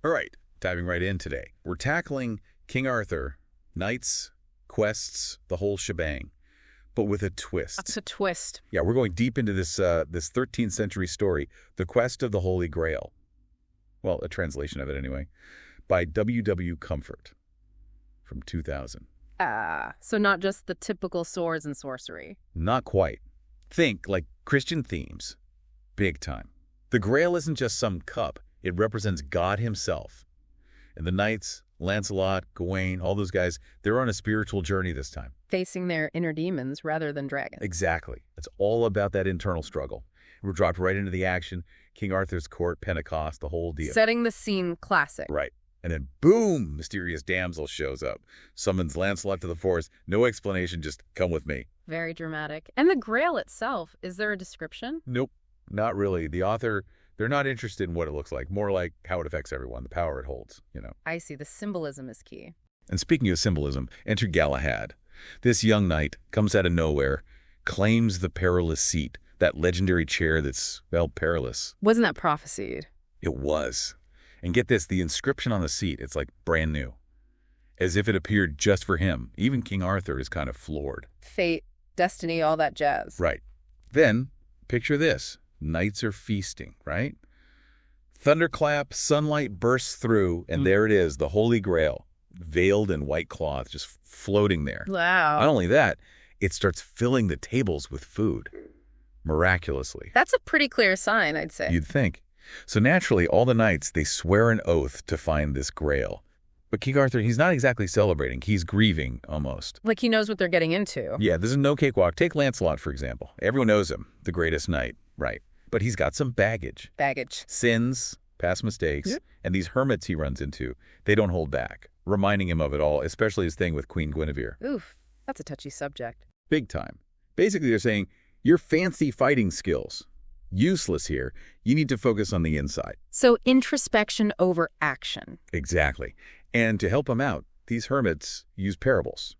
All right, diving right in today. We're tackling King Arthur, knights, quests, the whole shebang, but with a twist. That's a twist. Yeah, we're going deep into this 13th century story, The Quest of the Holy Grail. Well, a translation of it anyway, by W. W. Comfort from 2000. So not just the typical swords and sorcery. Not quite. Think like Christian themes. Big time. The Grail isn't just some cup. It represents God himself. And the knights, Lancelot, Gawain, all those guys, they're on a spiritual journey this time. Facing their inner demons rather than dragons. Exactly. It's all about that internal struggle. We're dropped right into the action. King Arthur's court, Pentecost, the whole deal. Setting the scene classic. Right. And then, boom, mysterious damsel shows up. Summons Lancelot to the forest. No explanation, just come with me. Very dramatic. And the Grail itself, is there a description? Nope, not really. The author, they're not interested in what it looks like. More like how it affects everyone, the power it holds, I see. The symbolism is key. And speaking of symbolism, enter Galahad. This young knight comes out of nowhere, claims the perilous seat, that legendary chair that's, well, perilous. Wasn't that prophesied? It was. And get this, the inscription on the seat, it's like brand new. As if it appeared just for him. Even King Arthur is kind of floored. Fate, destiny, all that jazz. Right. Then, picture this. Knights are feasting, right? Thunderclap, sunlight bursts through, and there it is, the Holy Grail, veiled in white cloth, just floating there. Wow. Not only that, it starts filling the tables with food. Miraculously. That's a pretty clear sign, I'd say. You'd think. So naturally, all the knights, they swear an oath to find this Grail. But King Arthur, he's not exactly celebrating. He's grieving, almost. Like he knows what they're getting into. Yeah, this is no cakewalk. Take Lancelot, for example. Everyone knows him, the greatest knight, right? But he's got some baggage. Baggage. Sins, past mistakes, and these hermits he runs into, they don't hold back, reminding him of it all, especially his thing with Queen Guinevere. Oof, that's a touchy subject. Big time. Basically, they're saying, your fancy fighting skills, useless here. You need to focus on the inside. So introspection over action. Exactly. And to help him out, these hermits use parables,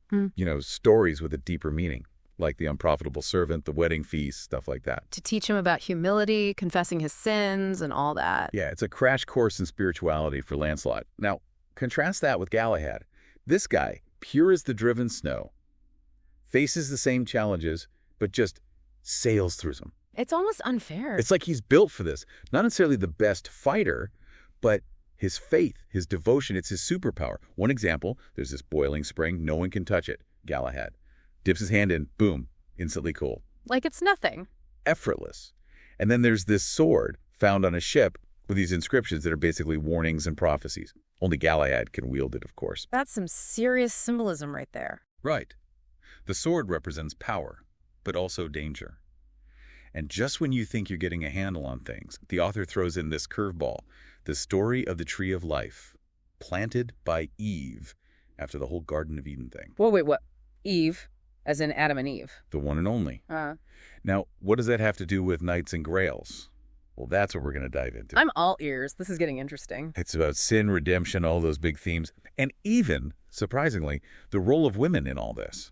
stories with a deeper meaning, like the unprofitable servant, the wedding feast, stuff like that. To teach him about humility, confessing his sins, and all that. Yeah, it's a crash course in spirituality for Lancelot. Now, contrast that with Galahad. This guy, pure as the driven snow, faces the same challenges, but just sails through them. It's almost unfair. It's like he's built for this. Not necessarily the best fighter, but his faith, his devotion, it's his superpower. One example, there's this boiling spring. No one can touch it. Galahad dips his hand in, boom, instantly cool. Like it's nothing. Effortless. And then there's this sword found on a ship with these inscriptions that are basically warnings and prophecies. Only Galahad can wield it, of course. That's some serious symbolism right there. Right. The sword represents power, but also danger. And just when you think you're getting a handle on things, the author throws in this curveball, the story of the tree of life, planted by Eve after the whole Garden of Eden thing. Whoa, wait, what? Eve, as in Adam and Eve? The one and only. Now, what does that have to do with knights and grails? Well, that's what we're going to dive into. I'm all ears. This is getting interesting. It's about sin, redemption, all those big themes, and even, surprisingly, the role of women in all this.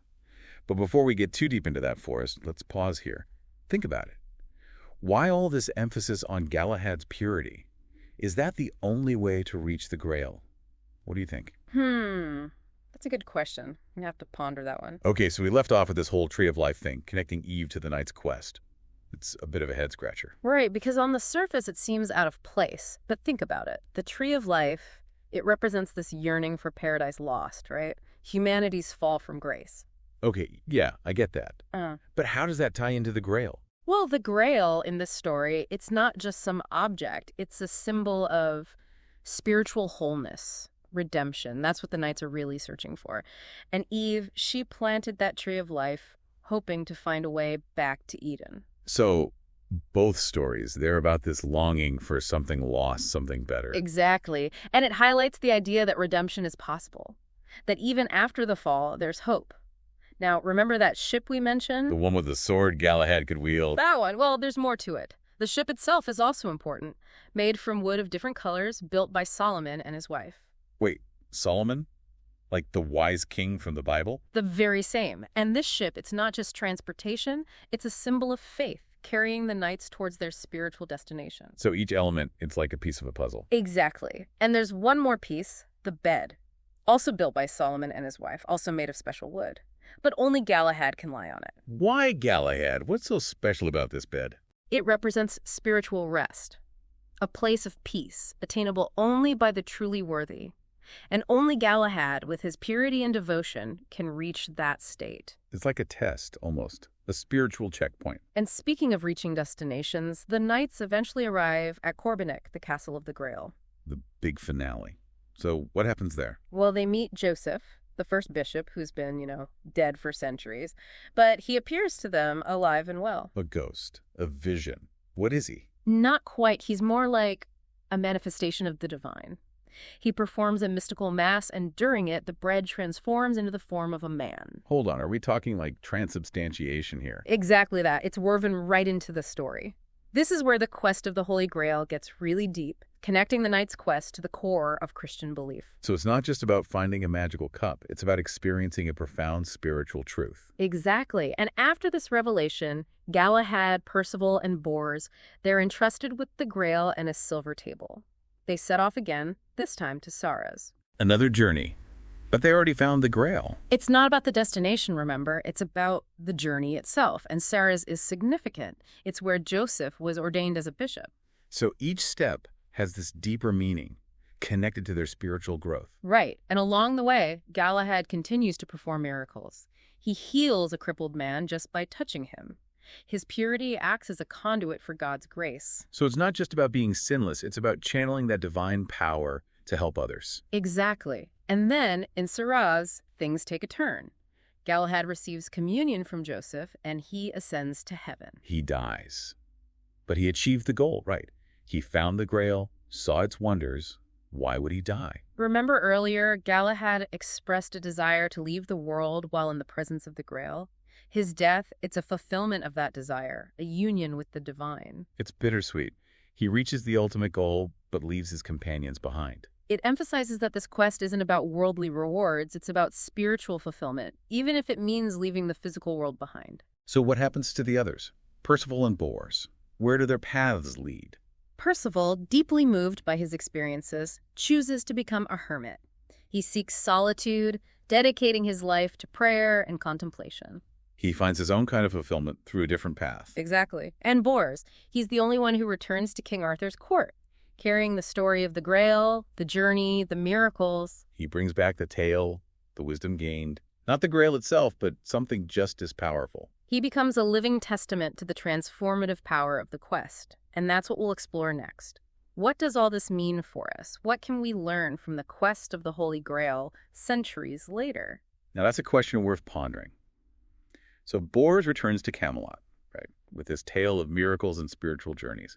But before we get too deep into that, Forrest, let's pause here. Think about it. Why all this emphasis on Galahad's purity? Is that the only way to reach the Grail? What do you think? That's a good question. I'm going to have to ponder that one. Okay, so we left off with this whole Tree of Life thing, connecting Eve to the knight's quest. It's a bit of a head-scratcher. Right, because on the surface it seems out of place. But think about it. The Tree of Life, it represents this yearning for paradise lost, right? Humanity's fall from grace. Okay, yeah, I get that. But how does that tie into the Grail? Well, the Grail in this story, it's not just some object. It's a symbol of spiritual wholeness, redemption. That's what the knights are really searching for. And Eve, she planted that tree of life, hoping to find a way back to Eden. So both stories, they're about this longing for something lost, something better. Exactly. And it highlights the idea that redemption is possible, that even after the fall, there's hope. Now, remember that ship we mentioned? The one with the sword Galahad could wield. That one. Well, there's more to it. The ship itself is also important, made from wood of different colors, built by Solomon and his wife. Wait, Solomon? Like the wise king from the Bible? The very same. And this ship, it's not just transportation, it's a symbol of faith, carrying the knights towards their spiritual destination. So each element, it's like a piece of a puzzle. Exactly. And there's one more piece, the bed. Also built by Solomon and his wife, also made of special wood. But only Galahad can lie on it. Why Galahad? What's so special about this bed? It represents spiritual rest, a place of peace, attainable only by the truly worthy. And only Galahad, with his purity and devotion, can reach that state. It's like a test, almost. A spiritual checkpoint. And speaking of reaching destinations, the knights eventually arrive at Corbinic, the castle of the Grail. The big finale. So what happens there? Well, they meet Joseph, the first bishop who's been, dead for centuries. But he appears to them alive and well. A ghost. A vision. What is he? Not quite. He's more like a manifestation of the divine. He performs a mystical mass, and during it, the bread transforms into the form of a man. Hold on, are we talking like transubstantiation here? Exactly that. It's woven right into the story. This is where the quest of the Holy Grail gets really deep, connecting the knight's quest to the core of Christian belief. So it's not just about finding a magical cup, it's about experiencing a profound spiritual truth. Exactly. And after this revelation, Galahad, Percival, and Bors, they're entrusted with the Grail and a silver table. They set off again, this time to Sarras. Another journey. But they already found the Grail. It's not about the destination, remember. It's about the journey itself. And Sarras is significant. It's where Joseph was ordained as a bishop. So each step has this deeper meaning, connected to their spiritual growth. Right. And along the way, Galahad continues to perform miracles. He heals a crippled man just by touching him. His purity acts as a conduit for God's grace. So it's not just about being sinless, it's about channeling that divine power to help others. Exactly. And then, in Sarras, things take a turn. Galahad receives communion from Joseph, and he ascends to heaven. He dies. But he achieved the goal, right? He found the Grail, saw its wonders. Why would he die? Remember earlier, Galahad expressed a desire to leave the world while in the presence of the Grail? His death, it's a fulfillment of that desire, a union with the divine. It's bittersweet. He reaches the ultimate goal, but leaves his companions behind. It emphasizes that this quest isn't about worldly rewards, it's about spiritual fulfillment, even if it means leaving the physical world behind. So what happens to the others? Percival and Bors. Where do their paths lead? Percival, deeply moved by his experiences, chooses to become a hermit. He seeks solitude, dedicating his life to prayer and contemplation. He finds his own kind of fulfillment through a different path. Exactly. And Bors, he's the only one who returns to King Arthur's court, carrying the story of the Grail, the journey, the miracles. He brings back the tale, the wisdom gained. Not the Grail itself, but something just as powerful. He becomes a living testament to the transformative power of the quest. And that's what we'll explore next. What does all this mean for us? What can we learn from the quest of the Holy Grail centuries later? Now that's a question worth pondering. So Bors returns to Camelot, right, with his tale of miracles and spiritual journeys.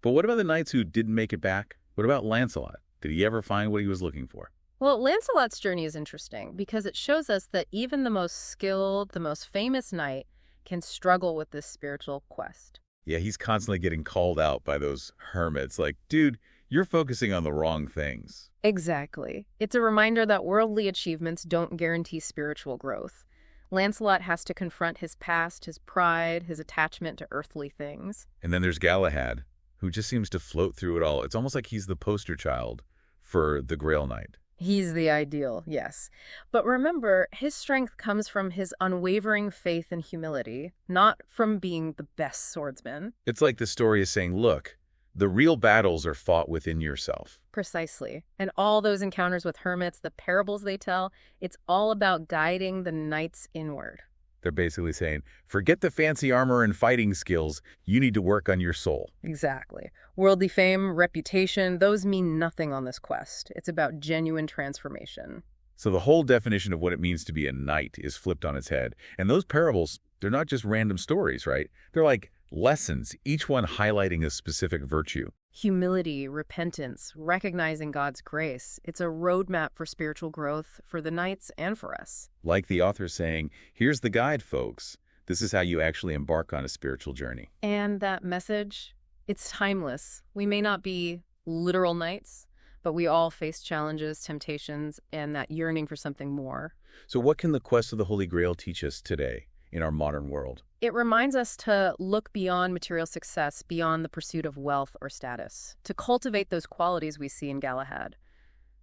But what about the knights who didn't make it back? What about Lancelot? Did he ever find what he was looking for? Well, Lancelot's journey is interesting because it shows us that even the most skilled, the most famous knight can struggle with this spiritual quest. Yeah, he's constantly getting called out by those hermits like, dude, you're focusing on the wrong things. Exactly. It's a reminder that worldly achievements don't guarantee spiritual growth. Lancelot has to confront his past, his pride, his attachment to earthly things. And then there's Galahad, who just seems to float through it all. It's almost like he's the poster child for the Grail Knight. He's the ideal, yes. But remember, his strength comes from his unwavering faith and humility, not from being the best swordsman. It's like the story is saying, look, the real battles are fought within yourself. Precisely. And all those encounters with hermits, the parables they tell, it's all about guiding the knights inward. They're basically saying, forget the fancy armor and fighting skills. You need to work on your soul. Exactly. Worldly fame, reputation, those mean nothing on this quest. It's about genuine transformation. So the whole definition of what it means to be a knight is flipped on its head. And those parables, they're not just random stories, right? They're like lessons, each one highlighting a specific virtue. Humility, repentance, recognizing God's grace. It's a roadmap for spiritual growth for the knights and for us. Like the author saying, here's the guide, folks. This is how you actually embark on a spiritual journey. And that message, it's timeless. We may not be literal knights, but we all face challenges, temptations, and that yearning for something more. So what can the quest of the Holy Grail teach us today? in our modern world. It reminds us to look beyond material success, beyond the pursuit of wealth or status, to cultivate those qualities we see in Galahad: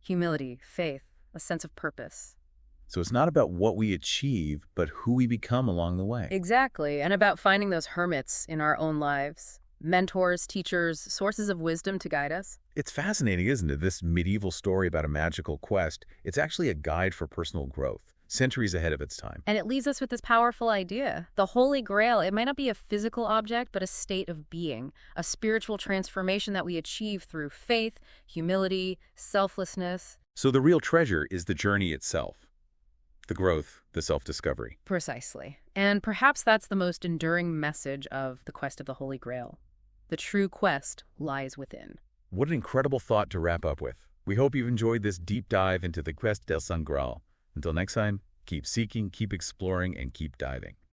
humility, faith, a sense of purpose. So it's not about what we achieve, but who we become along the way. Exactly, and about finding those hermits in our own lives, mentors, teachers, sources of wisdom to guide us. It's fascinating, isn't it? This medieval story about a magical quest, it's actually a guide for personal growth, centuries ahead of its time. And it leaves us with this powerful idea. The Holy Grail, it might not be a physical object, but a state of being, a spiritual transformation that we achieve through faith, humility, selflessness. So the real treasure is the journey itself, the growth, the self-discovery. Precisely. And perhaps that's the most enduring message of the quest of the Holy Grail. The true quest lies within. What an incredible thought to wrap up with. We hope you've enjoyed this deep dive into the quest del San Graal. Until next time, keep seeking, keep exploring, and keep diving.